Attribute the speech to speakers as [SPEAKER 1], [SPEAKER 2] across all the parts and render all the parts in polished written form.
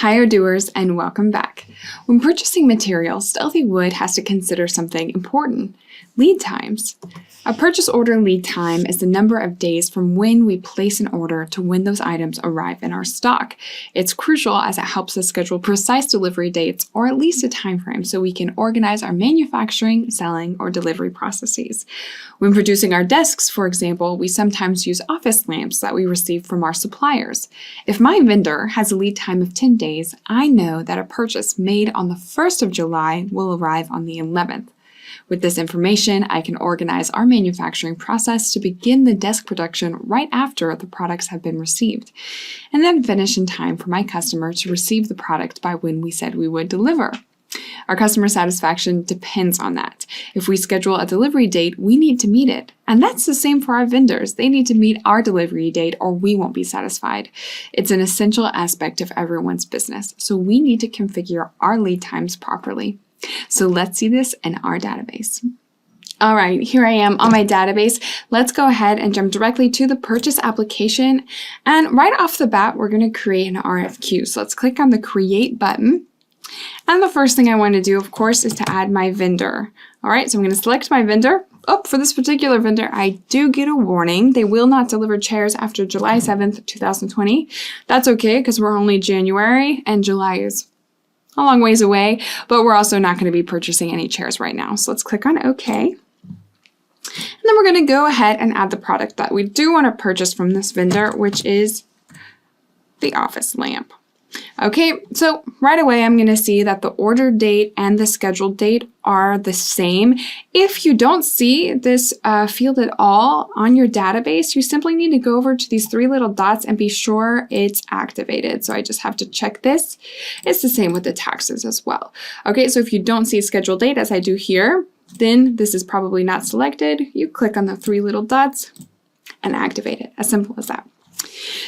[SPEAKER 1] Hi Odooers, and welcome back. When purchasing materials, Stealthy Wood has to consider something important: lead times. A purchase order lead time is the number of days from when we place an order to when those items arrive in our stock. It's crucial as it helps us schedule precise delivery dates, or at least a time frame, so we can organize our manufacturing, selling, or delivery processes. When producing our desks, for example, we sometimes use office lamps that we receive from our suppliers. If my vendor has a lead time of 10 days, I know that a purchase made on the 1st of July will arrive on the 11th. With this information, I can organize our manufacturing process to begin the desk production right after the products have been received, and then finish in time for my customer to receive the product by when we said we would deliver. Our customer satisfaction depends on that. If we schedule a delivery date, we need to meet it. And that's the same for our vendors. They need to meet our delivery date or we won't be satisfied. It's an essential aspect of everyone's business, so we need to configure our lead times properly. So let's see this in our database. All right, here I am on my database. Let's go ahead and jump directly to the purchase application. And right off the bat, we're going to create an RFQ. So let's click on the Create button. And the first thing I want to do, of course, is to add my vendor. All right, so I'm going to select my vendor. Oh, for this particular vendor, I do get a warning. They will not deliver chairs after July 7th, 2020. That's okay, because we're only January and July is a long ways away, but we're also not going to be purchasing any chairs right now. So let's click on OK. And then we're going to go ahead and add the product that we do want to purchase from this vendor, which is the office lamp. Okay, so right away I'm going to see that the order date and the scheduled date are the same. If you don't see this field at all on your database, you simply need to go over to these three little dots and be sure it's activated. So I just have to check this. It's the same with the taxes as well. Okay, so if you don't see a scheduled date as I do here, then this is probably not selected. You click on the three little dots and activate it. As simple as that.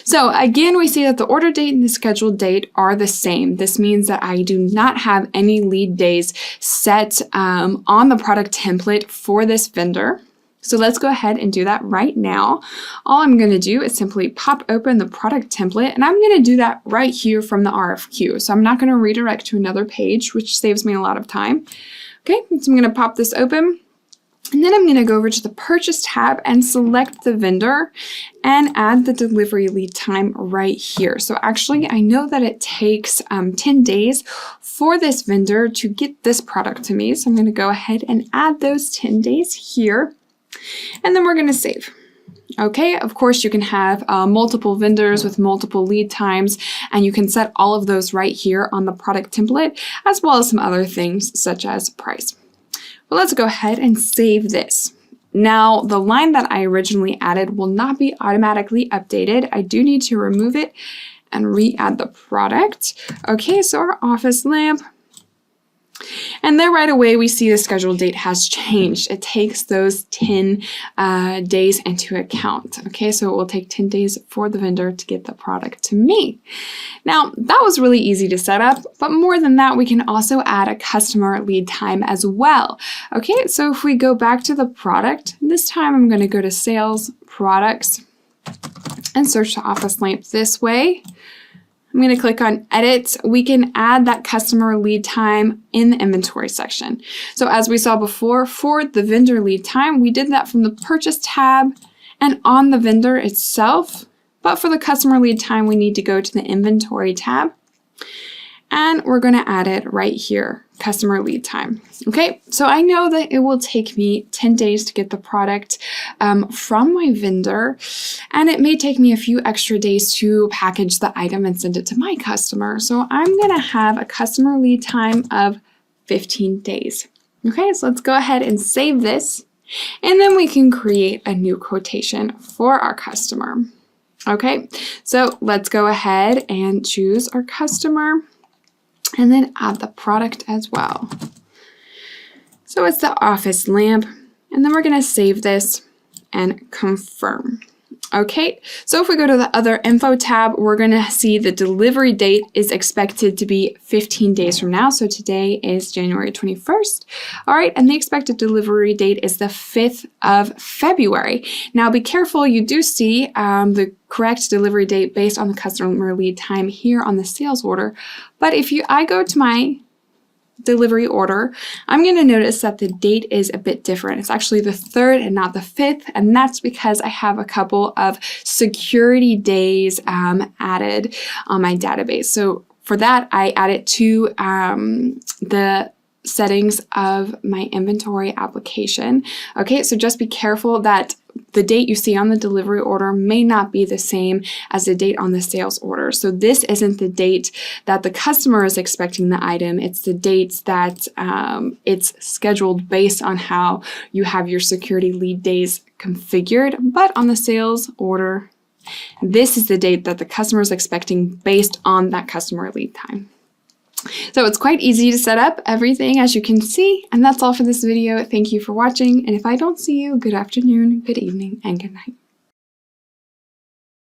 [SPEAKER 1] So again, we see that the order date and the scheduled date are the same. This means that I do not have any lead days set on the product template for this vendor. So let's go ahead and do that right now. All I'm going to do is simply pop open the product template, and I'm going to do that right here from the RFQ. So I'm not going to redirect to another page, which saves me a lot of time. Okay, so I'm going to pop this open. And then I'm going to go over to the Purchase tab and select the vendor and add the delivery lead time right here. So actually, I know that it takes 10 days for this vendor to get this product to me. So I'm going to go ahead and add those 10 days here. And then we're going to save. Okay, of course, you can have multiple vendors with multiple lead times, and you can set all of those right here on the product template, as well as some other things such as price. Well, let's go ahead and save this. Now, the line that I originally added will not be automatically updated. I do need to remove it and re-add the product. Okay, so our office lamp. And then right away, we see the scheduled date has changed. It takes those 10 days into account. Okay, so it will take 10 days for the vendor to get the product to me. Now, that was really easy to set up, but more than that, we can also add a customer lead time as well. Okay, so if we go back to the product, this time I'm going to go to Sales, Products, and search the office lamp this way. I'm going to click on Edit. We can add that customer lead time in the inventory section. So as we saw before, for the vendor lead time, we did that from the Purchase tab and on the vendor itself. But for the customer lead time, we need to go to the Inventory tab. And we're going to add it right here, customer lead time. Okay, so I know that it will take me 10 days to get the product from my vendor, and it may take me a few extra days to package the item and send it to my customer. So I'm going to have a customer lead time of 15 days. Okay, so let's go ahead and save this, and then we can create a new quotation for our customer. Okay, so let's go ahead and choose our customer and then add the product as well. So it's the office lamp, and then we're going to save this and confirm. Okay, so if we go to the other info tab, we're going to see the delivery date is expected to be 15 days from now. So today is January 21st. All right, and the expected delivery date is the 5th of February. Now be careful, you do see the correct delivery date based on the customer lead time here on the sales order. But if I go to my delivery order, I'm going to notice that the date is a bit different. It's actually the 3rd and not the 5th, and that's because I have a couple of security days added on my database. So for that, I add it to the settings of my inventory application. Okay, so just be careful that the date you see on the delivery order may not be the same as the date on the sales order. So this isn't the date that the customer is expecting the item. It's the dates that it's scheduled based on how you have your security lead days configured. But on the sales order, this is the date that the customer is expecting based on that customer lead time. So it's quite easy to set up everything, as you can see, and that's all for this video. Thank you for watching, and if I don't see you, good afternoon, good evening, and good night.